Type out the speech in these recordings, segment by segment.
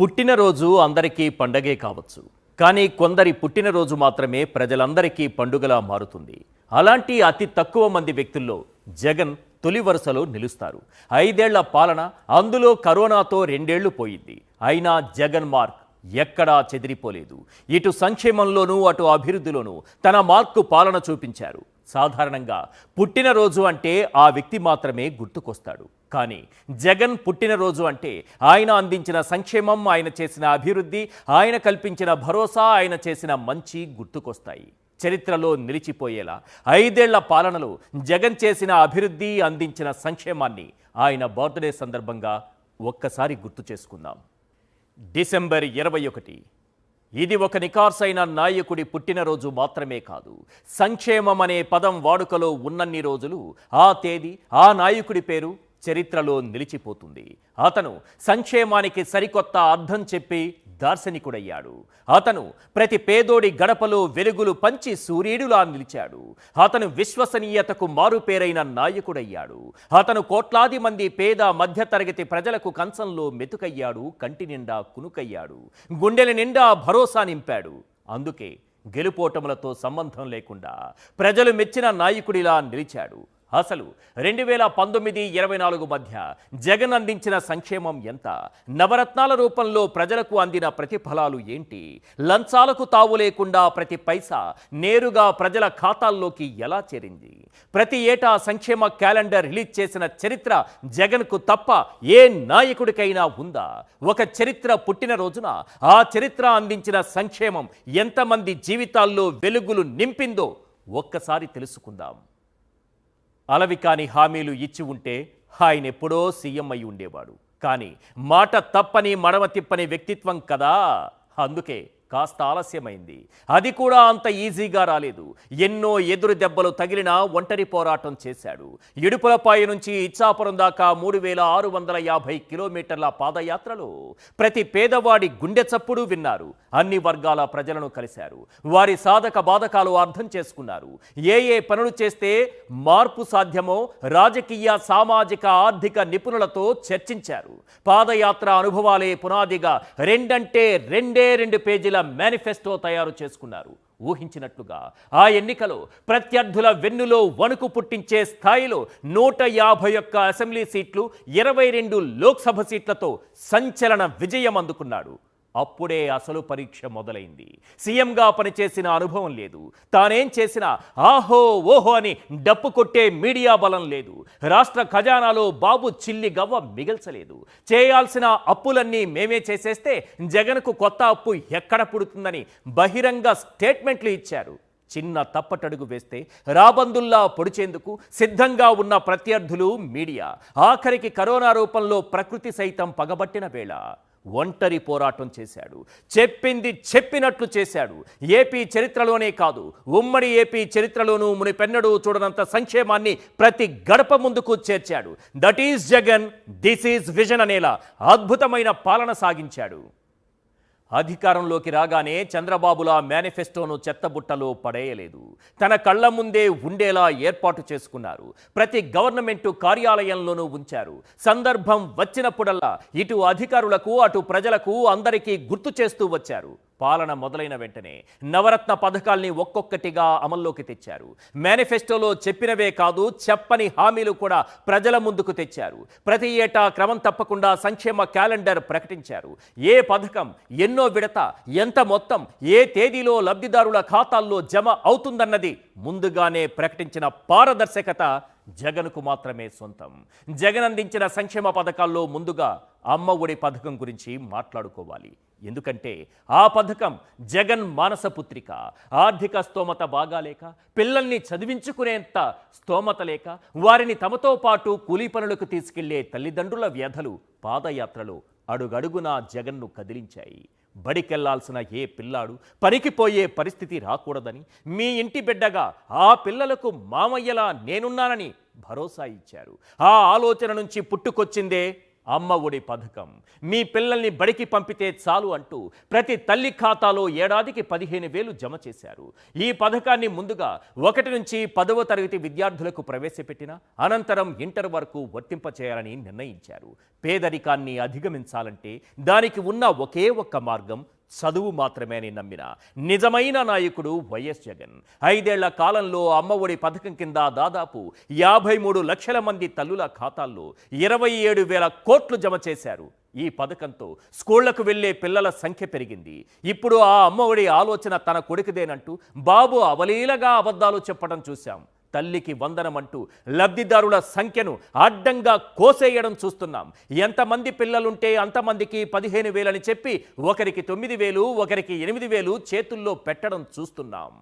పుట్టినరోజు అందరికీ పండగే కావచ్చు. కానీ కొందరి పుట్టినరోజు మాత్రమే ప్రజలందరికీ పండుగలా మారుతుంది. అలాంటి అతి తక్కువ మంది వ్యక్తుల్లో జగన్ తొలి వరుసలో నిలుస్తారు. 5 ఏళ్ల పాలన, అందులో కరోనాతో 2 ఏళ్లు పోయింది. అయినా జగన్ మార్క్ ఎక్కడా చెదిరిపోలేదు. ఇటు సంక్షేమంలోనూ అటు అభివృద్ధిలోనూ తన మార్కు పాలన చూపించారు. సాధారణంగా పుట్టినరోజు అంటే ఆ వ్యక్తి మాత్రమే గుర్తుకొస్తాడు. కానీ జగన్ పుట్టినరోజు అంటే ఆయన అందించిన సంక్షేమం, ఆయన చేసిన అభివృద్ధి, ఆయన కల్పించిన భరోసా, ఆయన చేసిన మంచి గుర్తుకొస్తాయి. చరిత్రలో నిలిచిపోయేలా 5 ఏళ్ల పాలనలో జగన్ చేసిన అభివృద్ధి, అందించిన సంక్షేమాన్ని ఆయన బర్త్డే సందర్భంగా ఒక్కసారి గుర్తు చేసుకుందాం. డిసెంబర్ 21. ఇది ఒక నికార్సైన నాయకుడి పుట్టినరోజు మాత్రమే కాదు. సంక్షేమం అనే పదం వాడుకలో ఉన్నన్ని రోజులు ఆ తేదీ, ఆ నాయకుడి పేరు చరిత్రలో నిలిచిపోతుంది. అతను సంక్షేమానికి సరికొత్త అర్థం చెప్పి దార్శనికుడయ్యాడు. అతను ప్రతి పేదోడి గడపలో వెలుగులు పంచి సూర్యుడిలా నిలిచాడు. అతను విశ్వసనీయతకు మారుపేరైన నాయకుడయ్యాడు. అతను కోట్లాది మంది పేద మధ్యతరగతి ప్రజలకు కంచంలో మెతుకయ్యాడు, కంటి నిండా కునుకయ్యాడు, గుండెల నిండా భరోసా నింపాడు. అందుకే గెలుపోటములతో సంబంధం లేకుండా ప్రజలు మెచ్చిన నాయకుడిలా నిలిచాడు. అసలు 2019-24 మధ్య జగన్ అందించిన సంక్షేమం ఎంత? నవరత్నాల రూపంలో ప్రజలకు అందిన ప్రతిఫలాలు ఏంటి? లంచాలకు తావు లేకుండా ప్రతి పైసా నేరుగా ప్రజల ఖాతాల్లోకి ఎలా చేరింది? ప్రతి ఏటా సంక్షేమ క్యాలెండర్ రిలీజ్ చేసిన చరిత్ర జగన్కు తప్ప ఏ నాయకుడికైనా ఉందా? ఒక చరిత్ర పుట్టినరోజున ఆ చరిత్ర అందించిన సంక్షేమం ఎంతమంది జీవితాల్లో వెలుగులు నింపిందో ఒక్కసారి తెలుసుకుందాం. అలవికాని హామీలు ఇచ్చి ఉంటే ఆయన ఎప్పుడో సీఎం అయి ఉండేవాడు. కానీ మాట తప్పని మడమ తిప్పని వ్యక్తిత్వం కదా, అందుకే కాస్త ఆలస్యమైంది. అది కూడా అంత ఈజీగా రాలేదు. ఎన్నో ఎదురు దెబ్బలు తగిలినా ఒంటరి పోరాటం చేశాడు. ఇడుపులపాయ నుంచి ఇచ్చాపురం దాకా 3650 కిలోమీటర్ల పాదయాత్రలో ప్రతి పేదవాడి గుండె చప్పుడు విన్నారు. అన్ని వర్గాల ప్రజలను కలిశారు. వారి సాధక బాధకాలు అర్థం చేసుకున్నారు. ఏ పనులు చేస్తే మార్పు సాధ్యమో రాజకీయ, సామాజిక, ఆర్థిక నిపుణులతో చర్చించారు. పాదయాత్ర అనుభవాలే పునాదిగా 2 పేజీల మేనిఫెస్టో తయారు చేసుకున్నారు. ఊహించినట్లుగా ఆ ఎన్నికలో ప్రత్యర్థుల వెన్నులో వణుకు పుట్టించే స్థాయిలో 151 అసెంబ్లీ సీట్లు, 22 లోక్సభ సీట్లతో సంచలన విజయం అందుకున్నాడు. అప్పుడే అసలు పరీక్ష మొదలైంది. సీఎంగా పనిచేసిన అనుభవం లేదు. తానేం చేసినా ఆహో ఓహో అని డప్పు కొట్టే మీడియా బలం లేదు. రాష్ట్ర ఖజానాలో బాబు చిల్లి గవ్వ మిగల్చలేదు. చేయాల్సిన అప్పులన్నీ మేమే చేసేస్తే జగన్కు కొత్త అప్పు ఎక్కడ పుడుతుందని బహిరంగ స్టేట్మెంట్లు ఇచ్చారు. చిన్న తప్పటడుగు వేస్తే రాబందుల్లా పొడిచేందుకు సిద్ధంగా ఉన్న ప్రత్యర్థులు, మీడియా, ఆఖరికి కరోనా రూపంలో ప్రకృతి సైతం పగబట్టిన వేళ ఒంటరి పోరాటం చేశాడు. చెప్పింది చెప్పినట్లు చేశాడు. ఏపీ చరిత్రలోనే కాదు, ఉమ్మడి ఏపీ చరిత్రలోనూ మునిపెన్నడూ చూడనంత సంక్షేమాన్ని ప్రతి గడప ముందుకు చేర్చాడు. That is Jagan, this is vision అనేలా అద్భుతమైన పాలన సాగించాడు. అధికారంలోకి రాగానే చంద్రబాబులా మేనిఫెస్టోను చెత్తబుట్టలో పడేయలేదు. తన కళ్ల ముందే ఉండేలా ఏర్పాటు చేసుకున్నారు. ప్రతి గవర్నమెంటు కార్యాలయంలోనూ ఉంచారు. సందర్భం వచ్చినప్పుడల్లా ఇటు అధికారులకు, అటు ప్రజలకు అందరికీ గుర్తు చేస్తూ వచ్చారు. పాలన మొదలైన వెంటనే నవరత్న పథకాల్ని ఒక్కొక్కటిగా అమల్లోకి తెచ్చారు. మేనిఫెస్టోలో చెప్పినవే కాదు, చెప్పని హామీలు కూడా ప్రజల ముందుకు తెచ్చారు. ప్రతి ఏటా క్రమం తప్పకుండా సంక్షేమ క్యాలెండర్ ప్రకటించారు. ఏ పథకం, ఎన్నో విడత, ఎంత మొత్తం, ఏ తేదీలో లబ్ధిదారుల ఖాతాల్లో జమ అవుతుందన్నది ముందుగానే ప్రకటించిన పారదర్శకత జగన్కు మాత్రమే సొంతం. జగన్ అందించిన సంక్షేమ పథకాల్లో ముందుగా అమ్మ ఒడి పథకం గురించి మాట్లాడుకోవాలి. ఎందుకంటే ఆ పథకం జగన్ మానసపుత్రిక. ఆర్థిక స్తోమత బాగాలేక, పిల్లల్ని చదివించుకునేంత స్తోమత లేక, వారిని తమతో పాటు కూలీ పనులకు తీసుకెళ్లే తల్లిదండ్రుల వ్యధలు పాదయాత్రలో అడుగడుగునా జగన్ను కదిలించాయి. బడికెళ్లాల్సిన ఏ పిల్లాడు పనికిపోయే పరిస్థితి రాకూడదని, మీ ఇంటి బిడ్డగా ఆ పిల్లలకు మామయ్యలా నేనున్నానని భరోసా ఇచ్చారు. ఆ ఆలోచన నుంచి పుట్టుకొచ్చిందే అమ్మ ఒడి పథకం. మీ పిల్లల్ని బడికి పంపితే చాలు అంటూ ప్రతి తల్లి ఖాతాలో ఏడాదికి 15,000 జమ చేశారు. ఈ పథకాన్ని ముందుగా 1 నుంచి 10వ తరగతి విద్యార్థులకు ప్రవేశపెట్టిన అనంతరం ఇంటర్ వరకు వర్తింపచేయాలని నిర్ణయించారు. పేదరికాన్ని అధిగమించాలంటే దానికి ఉన్న ఒకే ఒక్క మార్గం చదువు మాత్రమే అని నమ్మిన నిజమైన నాయకుడు వైఎస్ జగన్. 5 ఏళ్ల కాలంలో అమ్మ ఒడి పథకం కింద దాదాపు 53 లక్షల మంది తల్లుల ఖాతాల్లో 27,000 కోట్లు జమ చేశారు. ఈ పథకంతో స్కూళ్లకు వెళ్లే పిల్లల సంఖ్య పెరిగింది. ఇప్పుడు ఆ అమ్మ ఒడి ఆలోచన తన కొడుకుదేనంటూ బాబు అవలీలగా అబద్ధాలు చెప్పడం చూశాం. తల్లికి వందనమంటూ లబ్ధిదారుల సంఖ్యను అడ్డంగా కోసేయడం చూస్తున్నాం. ఎంతమంది పిల్లలుంటే అంతమందికి 15,000 అని చెప్పి ఒకరికి 9,000 ఒకరికి 8,000 చేతుల్లో పెట్టడం చూస్తున్నాం.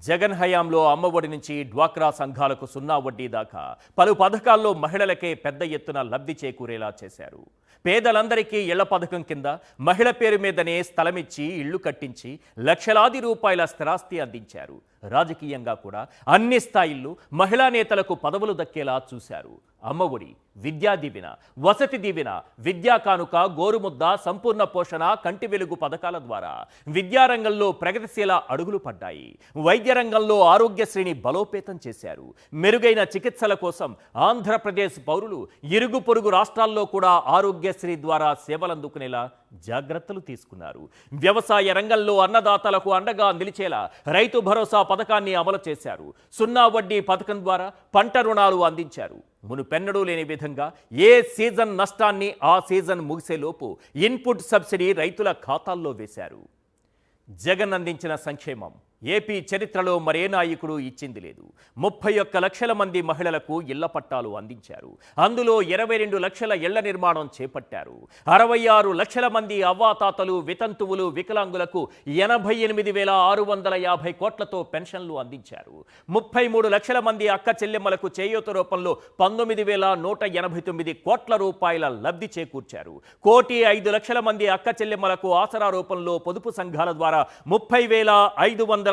జగన్ హయాంలో అమ్మ ఒడి నుంచి డ్వాక్రా సంఘాలకు 0 వడ్డీ దాకా పలు పథకాల్లో మహిళలకే పెద్ద ఎత్తున లబ్ధి చేకూరేలా చేశారు. పేదలందరికీ ఇళ్ల పథకం కింద మహిళ పేరు మీదనే స్థలమిచ్చి ఇళ్లు కట్టించి లక్షలాది రూపాయల స్థిరాస్తి అందించారు. రాజకీయంగా కూడా అన్ని స్థాయిల్లో మహిళా నేతలకు పదవులు దక్కేలా చూశారు. అమ్మ ఒడి, విద్యా దీవెన, వసతి దీవెన, విద్యా కానుక, గోరుముద్ద, సంపూర్ణ పోషణ, కంటి వెలుగు పథకాల ద్వారా విద్యారంగంలో ప్రగతిశీల అడుగులు పడ్డాయి. వైద్య రంగంలో ఆరోగ్యశ్రీని బలోపేతం చేశారు. మెరుగైన చికిత్సల కోసం ఆంధ్రప్రదేశ్ పౌరులు ఇరుగు పొరుగు రాష్ట్రాల్లో కూడా ఆరోగ్యశ్రీ ద్వారా సేవలందుకునేలా జాగ్రత్తలు తీసుకున్నారు. వ్యవసాయ రంగంలో అన్నదాతలకు అండగా నిలిచేలా రైతు భరోసా పథకాన్ని అమలు చేశారు. 0 వడ్డీ పథకం ద్వారా పంట రుణాలు అందించారు. మునుపెన్నడూ లేని విధంగా ఏ సీజన్ నష్టాన్ని ఆ సీజన్ ముగిసేలోపు ఇన్పుట్ సబ్సిడీ రైతుల ఖాతాల్లో వేశారు. జగన్ అందించిన సంక్షేమం ఏపీ చరిత్రలో మరే నాయకుడు ఇచ్చింది లేదు. 31 లక్షల మంది మహిళలకు ఇళ్ల పట్టాలు అందించారు. అందులో 22 లక్షల ఇళ్ల నిర్మాణం చేపట్టారు. 66 లక్షల మంది అవ్వాతాతలు, వితంతువులు, వికలాంగులకు 88,650 కోట్లతో పెన్షన్లు అందించారు. 33 లక్షల మంది అక్క చెల్లెమ్మలకు చేయూత రూపంలో 19,189 కోట్ల రూపాయల లబ్ధి చేకూర్చారు. 1,05,00,000 మంది అక్క చెల్లెమ్మలకు ఆసరా రూపంలో పొదుపు సంఘాల ద్వారా 30,540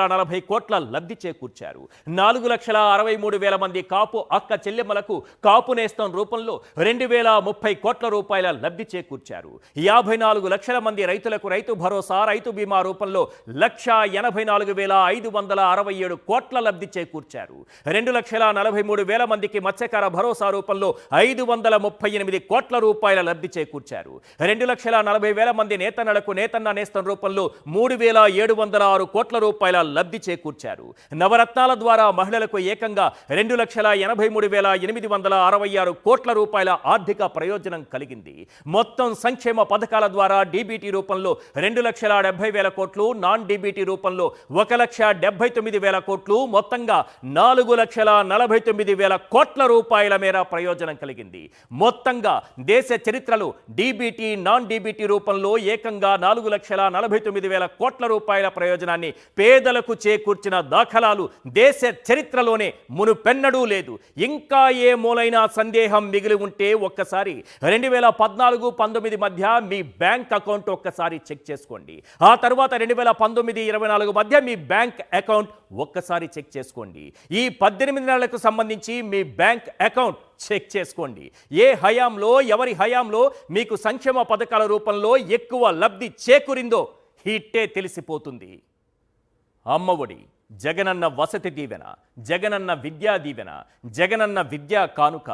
కోట్ల లబ్ధి చేకూర్చారు. 4,63,000 మంది కాపు అక్క చెల్లెమ్మలకు కాపు నేస్తం రూపంలో 2,030 కోట్ల రూపాయల లబ్ధి చేకూర్చారు. 54 లక్షల మంది రైతులకు రైతు భరోసా, రైతు బీమా రూపంలో 1,84,567 కోట్ల లబ్ధి చేకూర్చారు. 2,43,000 మందికి మత్స్యకార భరోసా రూపంలో 538 కోట్ల రూపాయల లబ్ధి చేకూర్చారు. 2,40,000 మంది నేతన్నలకు నేతన్న నేస్తం రూపంలో 3,706 కోట్ల రూపాయల లబ్ధి చేకూర్చారు. నవరత్నాల ద్వారా మహిళలకు ఏకంగా 2,83,866 కోట్ల రూపాయల ఆర్థిక ప్రయోజనం కలిగింది. మొత్తం సంక్షేమ పథకాల ద్వారా డీబీటీ రూపంలో 2,70,000 కోట్లు, నాన్ డీబీటీ రూపంలో 1,79,000 కోట్లు, మొత్తంగా 4,49,000 కోట్ల రూపాయల మేర ప్రయోజనం కలిగింది. మొత్తంగా దేశ చరిత్రలో డీబీటీ, నాన్ డీబీటీ రూపంలో ఏకంగా 4,49,000 కోట్ల రూపాయల ప్రయోజనాన్ని పేదలకు చేకూర్చిన దాఖలాలు దేశ చరిత్రలోనే మునుపెన్నడూ లేదు. ఇంకా ఏ మూలైనా సందేహం మిగిలి ఉంటే ఒక్కసారి 2014-19 మధ్య మీ బ్యాంక్ అకౌంట్ ఒక్కసారి చెక్ చేసుకోండి. ఆ తర్వాత 2019-24 మధ్య మీ బ్యాంక్ అకౌంట్ ఒక్కసారి చెక్ చేసుకోండి. ఈ 18 నెలలకు సంబంధించి మీ బ్యాంక్ అకౌంట్ చెక్ చేసుకోండి. ఏ హయాంలో, ఎవరి హయాంలో మీకు సంక్షేమ పథకాల రూపంలో ఎక్కువ లబ్ధి చేకూరిందో ఇట్టే తెలిసిపోతుంది. అమ్మ ఒడి, జగనన్న వసతి దీవెన, జగనన్న విద్యా దీవెన, జగనన్న విద్యా కానుక,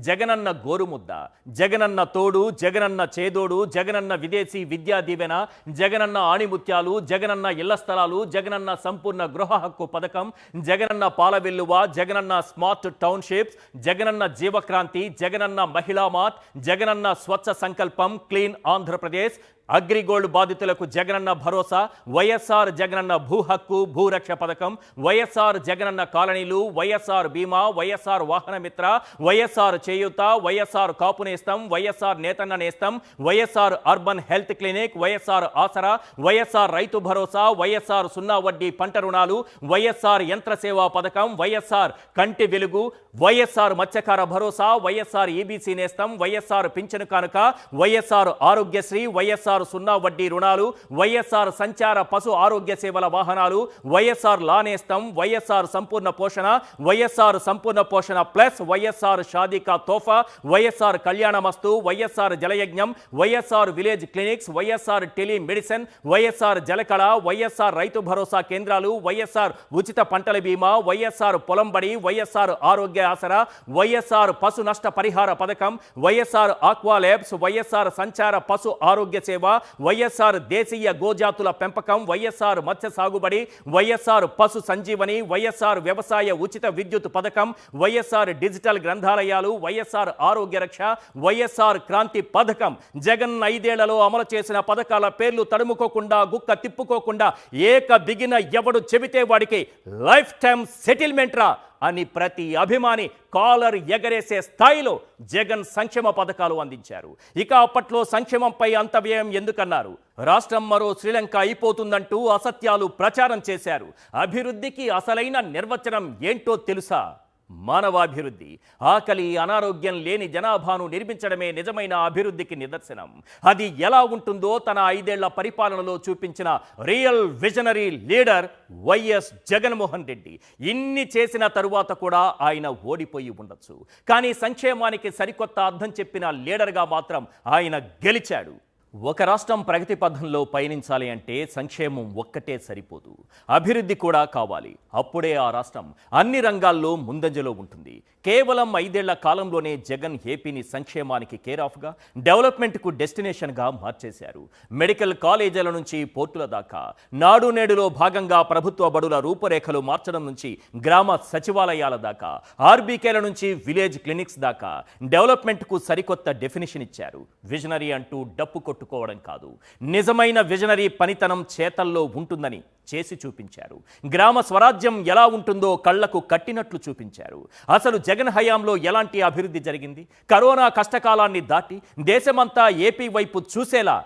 జగనన్న గోరుముద్ద, జగనన్న తోడు, జగనన్న చేదోడు, జగనన్న విదేశీ విద్యా దీవెన, జగనన్న ఆణిముత్యాలు, జగనన్న ఇళ్ల స్థలాలు, జగనన్న సంపూర్ణ గృహ హక్కు పథకం, జగనన్న పాలవెల్లువ, జగనన్న స్మార్ట్ టౌన్షిప్స్, జగనన్న జీవక్రాంతి, జగనన్న మహిళా మార్ట్, జగనన్న స్వచ్ఛ సంకల్పం, క్లీన్ ఆంధ్రప్రదేశ్, అగ్రిగోల్డ్ బాధితులకు జగనన్న భరోసా, వైఎస్ఆర్ జగనన్న భూ హక్కు భూరక్ష పథకం, వైఎస్ఆర్ జగనన్న కాలనీలు, వైఎస్ఆర్ బీమా, వైఎస్ఆర్ వాహన మిత్ర, వైఎస్ఆర్ చేయూత, వైఎస్ఆర్ కాపు నేస్తం, వైఎస్ఆర్ నేతన్న నేస్తం, YSR urban health clinic, YSR ఆసరా, వైఎస్ఆర్ రైతు భరోసా, వైఎస్ఆర్ 0 వడ్డీ పంట రుణాలు, వైఎస్ఆర్ యంత్ర సేవా పథకం, వైఎస్ఆర్ కంటి వెలుగు, వైఎస్ఆర్ మత్స్యకార భరోసా, వైఎస్ఆర్ ఈబీసీ నేస్తం, వైఎస్ఆర్ పింఛను కానుక, వైఎస్ఆర్ ఆరోగ్యశ్రీ, వైఎస్ఆర్ 0 వడ్డీ రుణాలు, వైఎస్ఆర్ సంచార పశు ఆరోగ్య సేవల వాహనాలు, వైఎస్ఆర్ లా నేస్తం, వైఎస్ఆర్ సంపూర్ణ పోషణ, వైఎస్ఆర్ సంపూర్ణ పోషణ ప్లస్, వైఎస్ఆర్ షాదీ కా తోఫా, వైఎస్ఆర్ కళ్యాణమస్తు, వైఎస్ఆర్ జలయజ్ఞం, YSR village clinics, YSR telemedicine, YSR జలకళ, వైఎస్ఆర్ రైతు భరోసా కేంద్రాలు, వైఎస్ఆర్ ఉచిత పంటల బీమా, వైఎస్ఆర్ పొలం బడి, వైఎస్ఆర్ ఆరోగ్య ఆసరా, వైఎస్ఆర్ పశు నష్ట పరిహార పథకం, వైఎస్ఆర్ ఆక్వా ల్యాబ్స్, వైఎస్ఆర్ సంచార పశు ఆరోగ్య సేవ, వైఎస్ఆర్ దేశీయ గోజాతుల పెంపకం, వైఎస్ఆర్ మత్స్య సాగుబడి, వైఎస్ఆర్ పశు సంజీవని, వైఎస్ఆర్ వ్యవసాయ ఉచిత విద్యుత్ పథకం, వైఎస్ఆర్ డిజిటల్ గ్రంథాలయాలు, వైఎస్ఆర్ ఆరోగ్య రక్ష, వైఎస్ఆర్ క్రాంతి పథకం. జగన్ 5 ఏళ్లలో అమలు చేసిన పథకాల పేర్లు తడుముకోకుండా, గుక్క తిప్పుకోకుండా ఏక బిగిన ఎవడు చెబితే వాడికి లైఫ్ టైం సెటిల్మెంట్ రా అని ప్రతి అభిమాని కాలర్ ఎగరేసే స్థాయిలో జగన్ సంక్షేమ పథకాలు అందించారు. ఇక అప్పట్లో సంక్షేమంపై అంత వ్యయం ఎందుకన్నారు? రాష్ట్రం మరో శ్రీలంక అయిపోతుందంటూ అసత్యాలు ప్రచారం చేశారు. అభివృద్ధికి అసలైన నిర్వచనం ఏంటో తెలుసా? మానవాభివృద్ధి. ఆకలి అనారోగ్యం లేని జనాభాను నిర్మించడమే నిజమైన అభివృద్ధికి నిదర్శనం. అది ఎలా ఉంటుందో తన 5 ఏళ్ల పరిపాలనలో చూపించిన real visionary leader YS Jaganmohan Reddy. ఇన్ని చేసిన తరువాత కూడా ఆయన ఓడిపోయి ఉండొచ్చు, కానీ సంక్షేమానికి సరికొత్త అర్థం చెప్పిన లీడర్గా మాత్రం ఆయన గెలిచాడు. ఒక రాష్ట్రం ప్రగతి పథంలో పయనించాలి అంటే సంక్షేమం ఒక్కటే సరిపోదు, అభివృద్ధి కూడా కావాలి. అప్పుడే ఆ రాష్ట్రం అన్ని రంగాల్లో ముందంజలో ఉంటుంది. కేవలం 5 ఏళ్ల కాలంలోనే జగన్ ఏపీని సంక్షేమానికి కేర్ ఆఫ్గా, డెవలప్మెంట్కు డెస్టినేషన్గా మార్చేశారు. మెడికల్ కాలేజీల నుంచి పోర్టుల దాకా, నాడు నేడులో భాగంగా ప్రభుత్వ బడుల రూపురేఖలు మార్చడం నుంచి గ్రామ సచివాలయాల దాకా, ఆర్బీకేల నుంచి విలేజ్ క్లినిక్స్ దాకా డెవలప్మెంట్కు సరికొత్త డెఫినిషన్ ఇచ్చారు. విజనరీ అంటూ డప్పు కొట్టుకోవడం కాదు, నిజమైన విజనరీ పనితనం చేతల్లో ఉంటుందని చేసి చూపించారు. గ్రామ స్వరాజ్యం ఎలా ఉంటుందో కళ్లకు కట్టినట్లు చూపించారు. అసలు జగన్ హయాంలో ఎలాంటి అభివృద్ధి జరిగింది? కరోనా కష్టకాలాన్ని దాటి దేశమంతా ఏపీ వైపు చూసేలా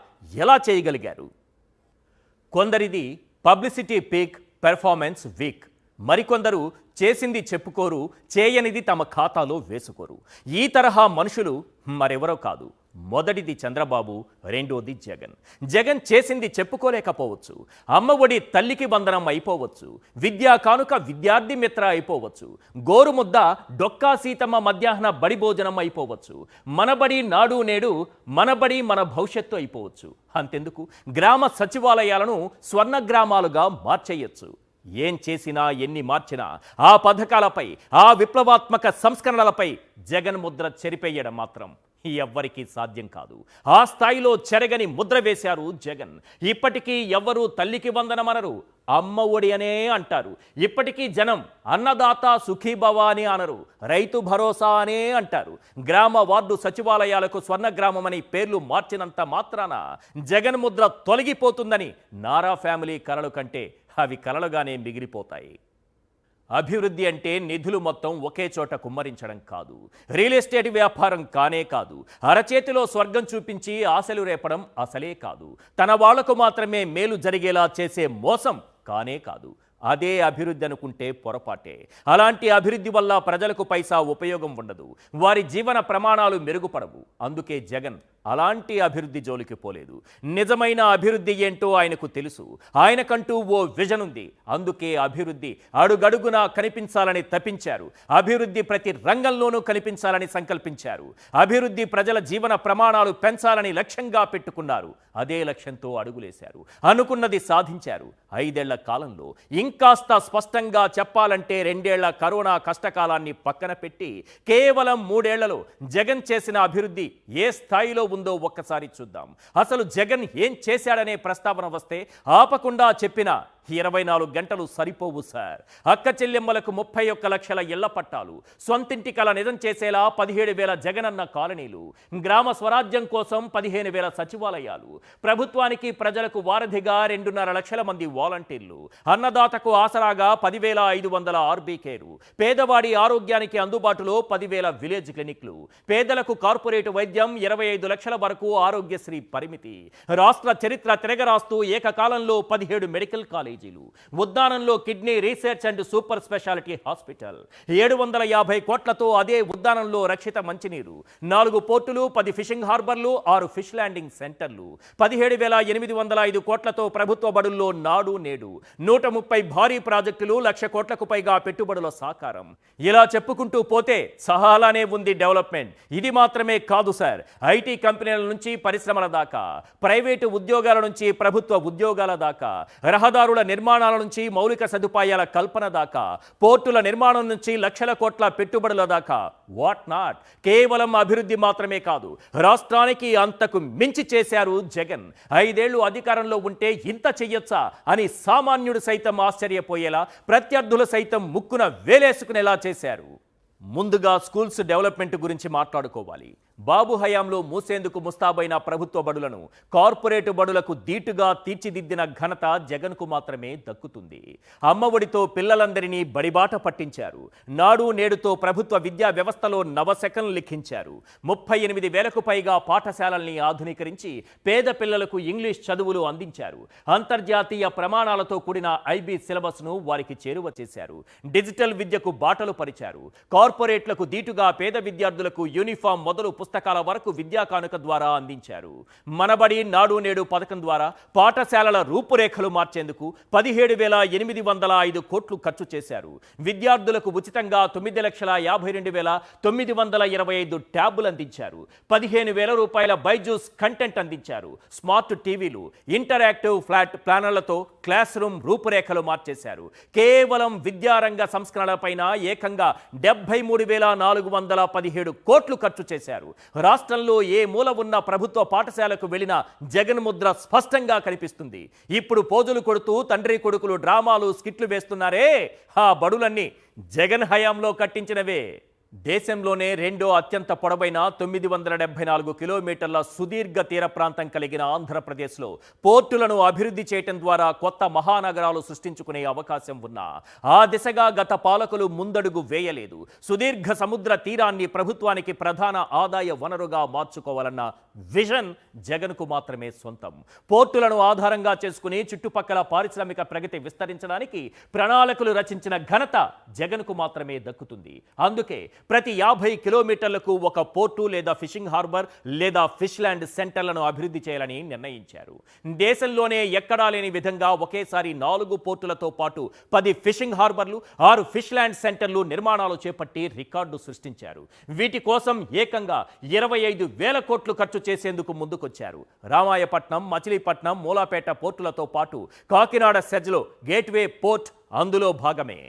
ఎలా చేయగలిగారు? కొందరిది పబ్లిసిటీ పీక్, పెర్ఫార్మెన్స్ వీక్. మరికొందరు చేసింది చెప్పుకోరు, చేయనిది తమ ఖాతాలో వేసుకోరు. ఈ తరహా మనుషులు మరెవరో కాదు. మొదటిది చంద్రబాబు, రెండోది జగన్. జగన్ చేసింది చెప్పుకోలేకపోవచ్చు. అమ్మఒడి తల్లికి వందనం అయిపోవచ్చు, విద్యా కానుక విద్యార్థి మిత్ర అయిపోవచ్చు, గోరుముద్ద డొక్కా సీతమ్మ మధ్యాహ్న బడి భోజనం అయిపోవచ్చు, మనబడి నాడు నేడు మనబడి మన భవిష్యత్తు అయిపోవచ్చు. అంతెందుకు, గ్రామ సచివాలయాలను స్వర్ణ గ్రామాలుగా మార్చేయచ్చు. ఏం చేసినా ఎన్ని మార్చినా ఆ పథకాలపై, ఆ విప్లవాత్మక సంస్కరణలపై జగన్ ముద్ర చెరిపేయడం మాత్రం ఎవ్వరికీ సాధ్యం కాదు. ఆ స్థాయిలో చెరగని ముద్ర వేశారు జగన్. ఇప్పటికీ ఎవ్వరూ తల్లికి వందనమనరు, అమ్మ ఒడి అనే అంటారు. ఇప్పటికీ జనం అన్నదాత సుఖీభవ అని అనరు, రైతు భరోసా అనే అంటారు. గ్రామ వార్డు సచివాలయాలకు స్వర్ణగ్రామమని పేర్లు మార్చినంత మాత్రాన జగన్ ముద్ర తొలగిపోతుందని నారా ఫ్యామిలీ కలలు కంటే అవి కలలుగానే మిగిలిపోతాయి. అభివృద్ధి అంటే నిధులు మొత్తం ఒకే చోట కుమ్మరించడం కాదు, రియల్ ఎస్టేట్ వ్యాపారం కానే కాదు, అరచేతిలో స్వర్గం చూపించి ఆశలు రేపడం అసలే కాదు, తన వాళ్లకు మాత్రమే మేలు జరిగేలా చేసే మోసం కానే కాదు. అదే అభివృద్ధి అనుకుంటే పొరపాటే. అలాంటి అభివృద్ధి వల్ల ప్రజలకు పైసా ఉపయోగం ఉండదు, వారి జీవన ప్రమాణాలు మెరుగుపడవు. అందుకే జగన్ అలాంటి అభివృద్ధి జోలికి పోలేదు. నిజమైన అభివృద్ధి ఏంటో ఆయనకు తెలుసు. ఆయనకంటూ ఓ విజన్ ఉంది. అందుకే అభివృద్ధి అడుగడుగునా కనిపించాలని తప్పించారు. అభివృద్ధి ప్రతి రంగంలోనూ కనిపించాలని సంకల్పించారు. అభివృద్ధి ప్రజల జీవన ప్రమాణాలు పెంచాలని లక్ష్యంగా పెట్టుకున్నారు. అదే లక్ష్యంతో అడుగులేశారు. అనుకున్నది సాధించారు. 5 ఏళ్ల కాలంలో ఇంకాస్త స్పష్టంగా చెప్పాలంటే 2 ఏళ్ల కరోనా కష్టకాలాన్ని పక్కన పెట్టి కేవలం 3 ఏళ్లలో జగన్ చేసిన అభివృద్ధి ఏ స్థాయిలో ఉందో ఒక్కసారి చూద్దాం. అసలు జగన్ ఏం చేశాడనే ప్రస్తావన వస్తే ఆపకుండా చెప్పిన 24 గంటలు సరిపోవు సార్. అక్క చెల్లెమ్మలకు 31 లక్షల ఇళ్ల పట్టాలు, సొంతింటి కల నిజం చేసేలా 17,000 జగనన్న కాలనీలు, గ్రామ స్వరాజ్యం కోసం 15,000 సచివాలయాలు, ప్రభుత్వానికి ప్రజలకు వారధిగా 2.5 లక్షల మంది వాలంటీర్లు, అన్నదాతకు ఆసరాగా 10,500 ఆర్బీకేలు, పేదవాడి ఆరోగ్యానికి అందుబాటులో 10,000 విలేజ్ క్లినిక్లు, పేదలకు కార్పొరేట్ వైద్యం 25 లక్షల లక్షల వరకు ఆరోగ్యశ్రీ పరిమితి. రాష్ట్ర చరిత్ర తిరగరాస్తూ ఏకకాలంలో 17 మెడికల్ కాలేజీలు, ఉద్దానంలో kidney research and super speciality hospital, 750 కోట్లతో అదే ఉద్దానంలో రక్షిత మంచినీరు, 4 పోర్టులు, 10 ఫిషింగ్ హార్బర్లు, 6 ఫిష్ ల్యాండింగ్ సెంటర్లు, 17,805 కోట్లతో ప్రభుత్వ బడుల్లో నాడు నేడు, 130 భారీ ప్రాజెక్టులు, 1,00,000 కోట్లకు పైగా పెట్టుబడుల సాకారం. ఇలా చెప్పుకుంటూ పోతే చాలానే ఉంది డెవలప్మెంట్. ఇది మాత్రమే కాదు సార్. ఐటీ కంపెనీల నుంచి పరిశ్రమల దాకా, ప్రైవేటు ఉద్యోగాల నుంచి ప్రభుత్వ ఉద్యోగాల దాకా, రహదారుల నిర్మాణాల నుంచి మౌలిక సదుపాయాల కల్పన దాకా, పోర్టుల నిర్మాణం నుంచి లక్షల కోట్ల పెట్టుబడుల దాకా, వాట్ నాట్. కేవలం అభివృద్ధి మాత్రమే కాదు, రాష్ట్రానికి అంతకు మించి చేశారు జగన్. 5 ఏళ్లు అధికారంలో ఉంటే ఇంత చెయ్యొచ్చా అని సామాన్యుడు సైతం ఆశ్చర్యపోయేలా, ప్రత్యర్థులు సైతం ముక్కున వేలేసుకునేలా చేశారు. ముందుగా స్కూల్స్ డెవలప్మెంట్ గురించి మాట్లాడుకోవాలి. బాబు హయాంలో మూసేందుకు ముస్తాబైన ప్రభుత్వ బడులను కార్పొరేట్ బడులకు దీటుగా తీర్చిదిద్దిన ఘనత జగన్కు మాత్రమే దక్కుతుంది. అమ్మఒడితో పిల్లలందరినీ బడిబాట పట్టించారు. నాడు నేడుతో ప్రభుత్వ విద్యా వ్యవస్థలో నవశకం లిఖించారు. 38,000కు పైగా పాఠశాలల్ని ఆధునీకరించి పేద పిల్లలకు ఇంగ్లీష్ చదువులు అందించారు. అంతర్జాతీయ ప్రమాణాలతో కూడిన ఐబీ సిలబస్ను వారికి చేరువ చేశారు. డిజిటల్ విద్యకు బాటలు పరిచారు. కార్పొరేట్లకు దీటుగా పేద విద్యార్థులకు యూనిఫామ్ మొదలు పుస్తకాల వరకు విద్యా కానుక ద్వారా అందించారు. మనబడి నాడు నేడు పథకం ద్వారా పాఠశాలల రూపురేఖలు మార్చేందుకు 17,805 కోట్లు ఖర్చు చేశారు. విద్యార్థులకు ఉచితంగా 9,52,925 ట్యాబులు అందించారు. 15,000 రూపాయల బైజూస్ కంటెంట్ అందించారు. స్మార్ట్ టీవీలు, ఇంటరాక్టివ్ ఫ్లాట్ ప్లానర్లతో క్లాస్ రూమ్ రూపురేఖలు మార్చేశారు. కేవలం విద్యారంగ సంస్కరణలపైన ఏకంగా 73,417 కోట్లు ఖర్చు చేశారు. రాష్ట్రంలో ఏ మూల ఉన్న ప్రభుత్వ పాఠశాలకు వెళ్లిన జగన్ ముద్ర స్పష్టంగా కనిపిస్తుంది. ఇప్పుడు పోజులు కొడుతూ తండ్రి కొడుకులు డ్రామాలు, స్కిట్లు వేస్తున్నారే, ఆ బడులన్నీ జగన్ హయాంలో కట్టించినవే. దేశంలోనే రెండో అత్యంత పొడవైన 974 కిలోమీటర్ల సుదీర్ఘ తీర ప్రాంతం కలిగిన ఆంధ్రప్రదేశ్లో పోర్టులను అభివృద్ధి చేయటం ద్వారా కొత్త మహానగరాలు సృష్టించుకునే అవకాశం ఉన్నా ఆ దిశగా గత పాలకులు ముందడుగు వేయలేదు. సుదీర్ఘ సముద్ర తీరాన్ని ప్రభుత్వానికి ప్రధాన ఆదాయ వనరుగా మార్చుకోవాలన్న విజన్ జగన్కు మాత్రమే సొంతం. పోర్టులను ఆధారంగా చేసుకుని చుట్టుపక్కల పారిశ్రామిక ప్రగతి విస్తరించడానికి ప్రణాళికలు రచించిన ఘనత జగన్కు మాత్రమే దక్కుతుంది. అందుకే ప్రతి 50 కిలోమీటర్లకు ఒక పోర్టు లేదా ఫిషింగ్ హార్బర్ లేదా ఫిష్ ల్యాండ్ సెంటర్లను అభివృద్ధి చేయాలని నిర్ణయించారు. దేశంలోనే ఎక్కడా లేని విధంగా ఒకేసారి 4 పోర్టులతో పాటు 10 ఫిషింగ్ హార్బర్లు, 6 ఫిష్ ల్యాండ్ సెంటర్లు నిర్మాణాలు చేపట్టి రికార్డు సృష్టించారు. వీటి కోసం ఏకంగా 25,000 కోట్లు ఖర్చు చేసేందుకు ముందుకొచ్చారు. రామాయపట్నం, మచిలీపట్నం, మూలాపేట పోర్టులతో పాటు కాకినాడ సెజ్లో గేట్వే పోర్ట్ అందులో భాగమే.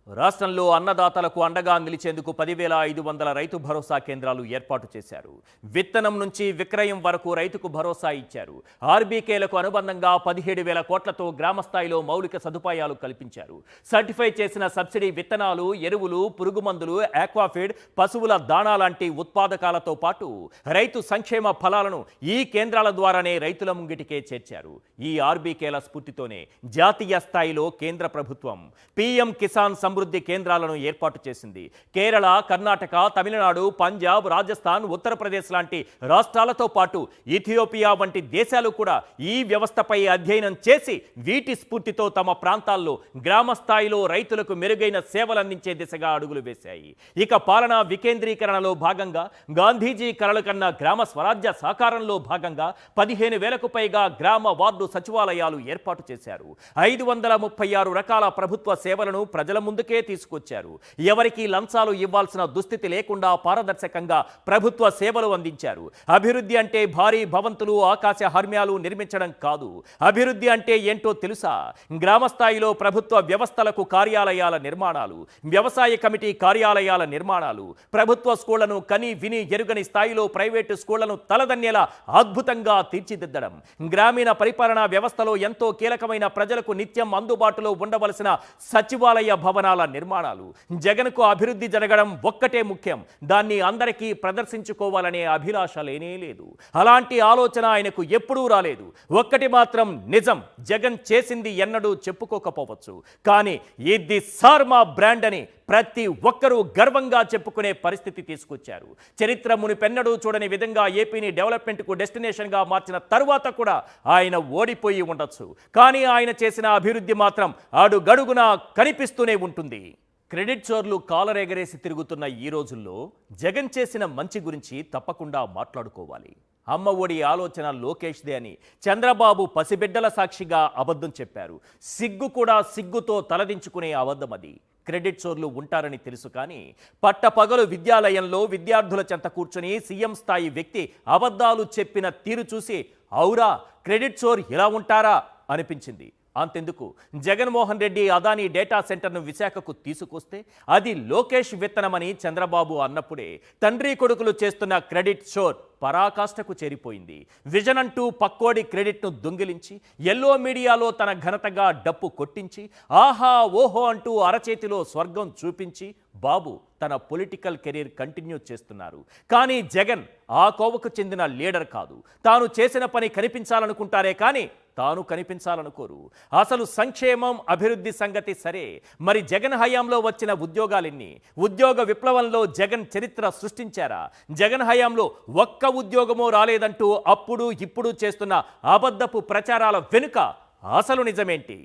రాష్ట్రంలో అన్నదాతలకు అండగా నిలిచేందుకు 10,500 రైతు భరోసా కేంద్రాలు ఏర్పాటు చేశారు. విత్తనం నుంచి విక్రయం వరకు రైతుకు భరోసా ఇచ్చారు. ఆర్బీకేలకు అనుబంధంగా 17,000 కోట్లతో గ్రామస్థాయిలో మౌలిక సదుపాయాలు కల్పించారు. సర్టిఫై చేసిన సబ్సిడీ విత్తనాలు, ఎరువులు, పురుగుమందులు, ఆక్వాఫీడ్, పశువుల దాణా లాంటి ఉత్పాదకాలతో పాటు రైతు సంక్షేమ ఫలాలను ఈ కేంద్రాల ద్వారానే రైతుల ముంగిటికే చేర్చారు. ఈ ఆర్బీకేల స్ఫూర్తితోనే జాతీయ స్థాయిలో కేంద్ర ప్రభుత్వం పీఎం కిసాన్ సమృద్ధి కేంద్రాలను ఏర్పాటు చేసింది. కేరళ, కర్ణాటక, తమిళనాడు, పంజాబ్, రాజస్థాన్, ఉత్తరప్రదేశ్ లాంటి రాష్ట్రాలతో పాటు ఇథియోపియా వంటి దేశాలు కూడా ఈ వ్యవస్థపై అధ్యయనం చేసి వీటి స్ఫూర్తితో తమ ప్రాంతాల్లో గ్రామ స్థాయిలో రైతులకు మెరుగైన సేవలు అందించే దిశగా అడుగులు వేశాయి. ఇక పాలనా వికేంద్రీకరణలో భాగంగా గాంధీజీ కలలు కన్న గ్రామ స్వరాజ్య సాకారంలో భాగంగా 15,000కు పైగా గ్రామ వార్డు సచివాలయాలు ఏర్పాటు చేశారు. 536 రకాల ప్రభుత్వ సేవలను ప్రజల ముందుకే తీసుకొచ్చారు. ఎవరికి లంచాలు ఇవ్వాల్సిన దుస్థితి లేకుండా పారదర్శకంగా ప్రభుత్వ సేవలు అందించారు. అభివృద్ధి అంటే భారీ భవంతులు, ఆకాశ హర్మ్యాలు నిర్మించడం కాదు. అభివృద్ధి అంటే ఏంటో తెలుసా? గ్రామ స్థాయిలో ప్రభుత్వ వ్యవస్థలకు కార్యాలయాల నిర్మాణాలు, వ్యవసాయ కమిటీ కార్యాలయాల నిర్మాణాలు, ప్రభుత్వ స్కూళ్లను కని విని ఎరుగని స్థాయిలో ప్రైవేటు స్కూళ్లను తలదన్నేలా అద్భుతంగా తీర్చిదిద్దడం, గ్రామీణ పరిపాలనా వ్యవస్థలో ఎంతో కీలకమైన ప్రజలకు నిత్యం అందుబాటులో ఉండవలసిన సచివాలయ భవనాల భవనాల నిర్మాణాలు. జగన్కు అభివృద్ధి జరగడం ఒక్కటే ముఖ్యం, దాన్ని అందరికీ ప్రదర్శించుకోవాలనే అభిలాష లేనే లేదు. అలాంటి ఆలోచన ఆయనకు ఎప్పుడూ రాలేదు. ఒక్కటి మాత్రం నిజం, జగన్ చేసింది ఎన్నడూ చెప్పుకోకపోవచ్చు, కానీ ఇది సార్మా బ్రాండ్ అని ప్రతి ఒక్కరూ గర్వంగా చెప్పుకునే పరిస్థితి తీసుకొచ్చారు. చరిత్ర మునిపెన్నడూ చూడని విధంగా ఏపీని డెవలప్మెంట్కు డెస్టినేషన్గా మార్చిన తరువాత కూడా ఆయన ఓడిపోయి ఉండొచ్చు, కానీ ఆయన చేసిన అభివృద్ధి మాత్రం అడుగడుగునా కనిపిస్తూనే ఉంటుంది. క్రెడిట్ చోర్లు కాలర్ ఎగరేసి తిరుగుతున్న ఈ రోజుల్లో జగన్ చేసిన మంచి గురించి తప్పకుండా మాట్లాడుకోవాలి. అమ్మ ఒడి ఆలోచన లోకేష్దే అని చంద్రబాబు పసిబిడ్డల సాక్షిగా అబద్ధం చెప్పారు. సిగ్గు కూడా సిగ్గుతో తలదించుకునే అబద్ధం అది. క్రెడిట్ చోర్లు ఉంటారని తెలుసు, కానీ పట్టపగలు విద్యాలయంలో విద్యార్థుల చెంత కూర్చొని సీఎం స్థాయి వ్యక్తి అబద్ధాలు చెప్పిన తీరు చూసి ఔరా క్రెడిట్ చోర్ ఇలా ఉంటారా అనిపించింది. అంతెందుకు, జగన్మోహన్ రెడ్డి అదానీ డేటా సెంటర్ను విశాఖకు తీసుకొస్తే అది లోకేష్ విత్తనమని చంద్రబాబు అన్నప్పుడే తండ్రి కొడుకులు చేస్తున్న క్రెడిట్ షోర్ పరాకాష్ఠకు చేరిపోయింది. విజన్ అంటూ పక్కోడి క్రెడిట్ను దొంగిలించి ఎల్లో మీడియాలో తన ఘనతగా డప్పు కొట్టించి ఆహా ఓహో అంటూ అరచేతిలో స్వర్గం చూపించి బాబు తన పొలిటికల్ కెరీర్ కంటిన్యూ చేస్తున్నారు. కానీ జగన్ ఆ కోవకు చెందిన లీడర్ కాదు. తాను చేసిన పని కనిపించాలనుకుంటారే కానీ తాను కనిపించాలనుకోరు. అసలు సంక్షేమం అభివృద్ధి సంగతి సరే, మరి జగన్ హయాంలో వచ్చిన ఉద్యోగాలెన్ని? ఉద్యోగ విప్లవంలో జగన్ చరిత్ర సృష్టించారా? జగన్ హయాంలో ఒక్క ఉద్యోగమో రాలేదంటూ అప్పుడు ఇప్పుడు చేస్తున్న అబద్ధపు ప్రచారాల వెనుక అసలు నిజమేంటి?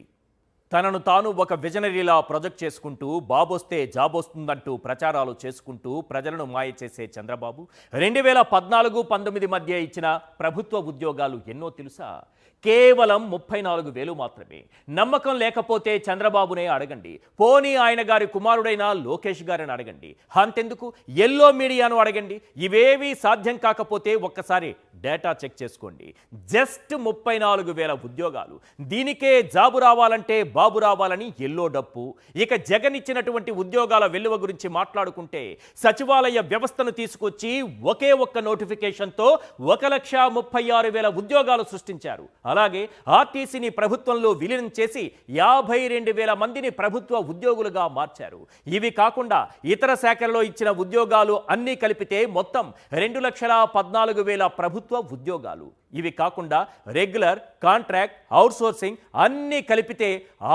తనను తాను ఒక విజనరీలా ప్రొజెక్ట్ చేసుకుంటూ బాబొస్తే జాబొస్తుందంటూ ప్రచారాలు చేసుకుంటూ ప్రజలను మాయ చేసే చంద్రబాబు 2014-19 మధ్య ఇచ్చిన ప్రభుత్వ ఉద్యోగాలు ఎన్నో తెలుసా? కేవలం 34,000 మాత్రమే. నమ్మకం లేకపోతే చంద్రబాబునే అడగండి, పోనీ ఆయన గారి కుమారుడైన లోకేష్ గారిని అడగండి, అంతెందుకు ఎల్లో మీడియాను అడగండి. ఇవేవీ సాధ్యం కాకపోతే ఒక్కసారి డేటా చెక్ చేసుకోండి. జస్ట్ 34,000 ఉద్యోగాలు. దీనికే జాబు రావాలంటే బాబు రావాలని ఎల్లో డప్పు. ఇక జగన్ ఇచ్చినటువంటి ఉద్యోగాల వెలువ గురించి మాట్లాడుకుంటే సచివాలయ వ్యవస్థను తీసుకొచ్చి ఒకే ఒక్క నోటిఫికేషన్తో 1,36,000 ఉద్యోగాలు సృష్టించారు. అలాగే ఆర్టీసీని ప్రభుత్వంలో విలీనం చేసి 52,000 మందిని ప్రభుత్వ ఉద్యోగులుగా మార్చారు. ఇవి కాకుండా ఇతర శాఖల్లో ఇచ్చిన ఉద్యోగాలు అన్నీ కలిపితే మొత్తం 2,14,000 ప్రభుత్వ ఉద్యోగాలు. ఇవి కాకుండా రెగ్యులర్, కాంట్రాక్ట్, అవుట్సోర్సింగ్ అన్నీ కలిపితే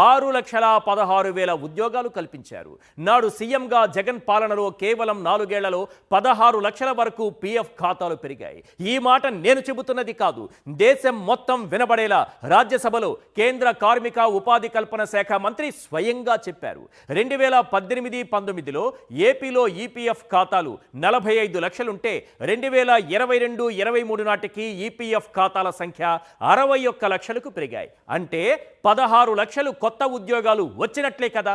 6,16,000 ఉద్యోగాలు కల్పించారు. నాడు సీఎంగా జగన్ పాలనలో కేవలం 4 ఏళ్లలో 16 లక్షల వరకు పీఎఫ్ ఖాతాలు పెరిగాయి. ఈ మాట నేను చెబుతున్నది కాదు, దేశం మొత్తం వినబడేలా రాజ్యసభలో కేంద్ర కార్మిక ఉపాధి కల్పన శాఖ మంత్రి స్వయంగా చెప్పారు. 2018-19లో ఏపీలో ఈపీఎఫ్ ఖాతాలు 45 లక్షలుంటే 2022-23 నాటికి ఈపీఎఫ్ ఖాతాల సంఖ్య 61 లక్షలకు పెరిగాయి. అంటే 16 లక్షలు కొత్త ఉద్యోగాలు వచ్చినట్లే కదా.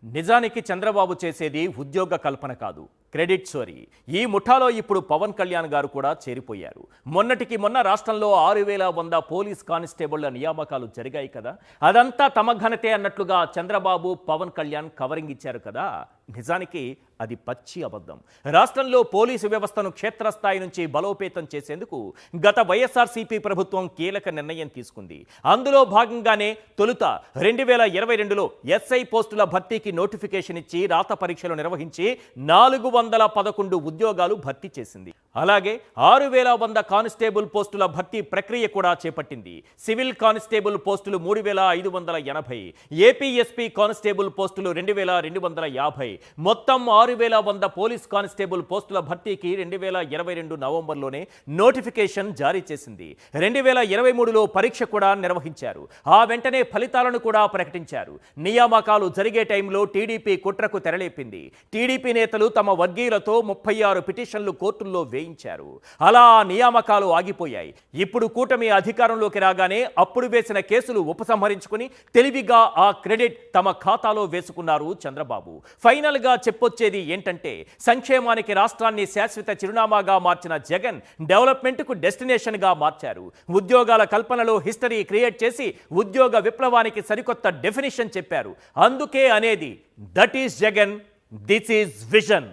నిజానికి చంద్రబాబు చేసేది ఉద్యోగ కల్పన కాదు, క్రెడిట్ చోరీ. ఈ ముఠాలో ఇప్పుడు పవన్ కళ్యాణ్ గారు కూడా చేరిపోయారు. మొన్నటికి మొన్న రాష్ట్రంలో 6,100 పోలీస్ కానిస్టేబుళ్ల నియామకాలు జరిగాయి కదా. అదంతా తమ ఘనతే అన్నట్లుగా చంద్రబాబు పవన్ కళ్యాణ్ కవరింగ్ ఇచ్చారు కదా. నిజానికి అది పచ్చి అబద్ధం. రాష్ట్రంలో పోలీసు వ్యవస్థను క్షేత్రస్థాయి నుంచి బలోపేతం చేసేందుకు గత వైఎస్ఆర్సీపీ ప్రభుత్వం కీలక నిర్ణయం తీసుకుంది. అందులో భాగంగానే తొలుత 2022లో ఎస్ఐ పోస్టుల భర్తీకి నోటిఫికేషన్ ఇచ్చి రాత పరీక్షలు నిర్వహించి 411 ఉద్యోగాలు భర్తీ చేసింది. అలాగే 6,100 కానిస్టేబుల్ పోస్టుల భర్తీ ప్రక్రియ కూడా చేపట్టింది. సివిల్ కానిస్టేబుల్ పోస్టులు 3,580, ఏపీఎస్పీ కానిస్టేబుల్ పోస్టులు 2,250, మొత్తం 6,100 పోలీస్ కానిస్టేబుల్ పోస్టుల భర్తీకి 2022 నవంబర్లోనే నోటిఫికేషన్ జారీ చేసింది. 2023లో పరీక్ష కూడా నిర్వహించారు. ఆ వెంటనే ఫలితాలను కూడా ప్రకటించారు. నియామకాలు జరిగే టైంలో టీడీపీ కుట్రకు తెరలేపింది. టీడీపీ నేతలు తమ వర్గీయులతో 36 పిటిషన్లు కోర్టుల్లో వేయించారు. అలా నియామకాలు ఆగిపోయాయి. ఇప్పుడు కూటమి అధికారంలోకి రాగానే అప్పుడు వేసిన కేసులు ఉపసంహరించుకుని తెలివిగా ఆ క్రెడిట్ తమ ఖాతాలో వేసుకున్నారు చంద్రబాబు. ఫైనల్ గా చెప్పొచ్చేది ఏంటంటే సంక్షేమానికి రాష్ట్రాన్ని శాశ్వత చిరునామాగా మార్చిన జగన్ డెవలప్మెంట్ కు డెస్టినేషన్ గా మార్చారు. ఉద్యోగాల కల్పనలో హిస్టరీ క్రియేట్ చేసి ఉద్యోగ విప్లవానికి సరికొత్త డెఫినిషన్ చెప్పారు. అందుకే అనేది that is Jagan, this is vision.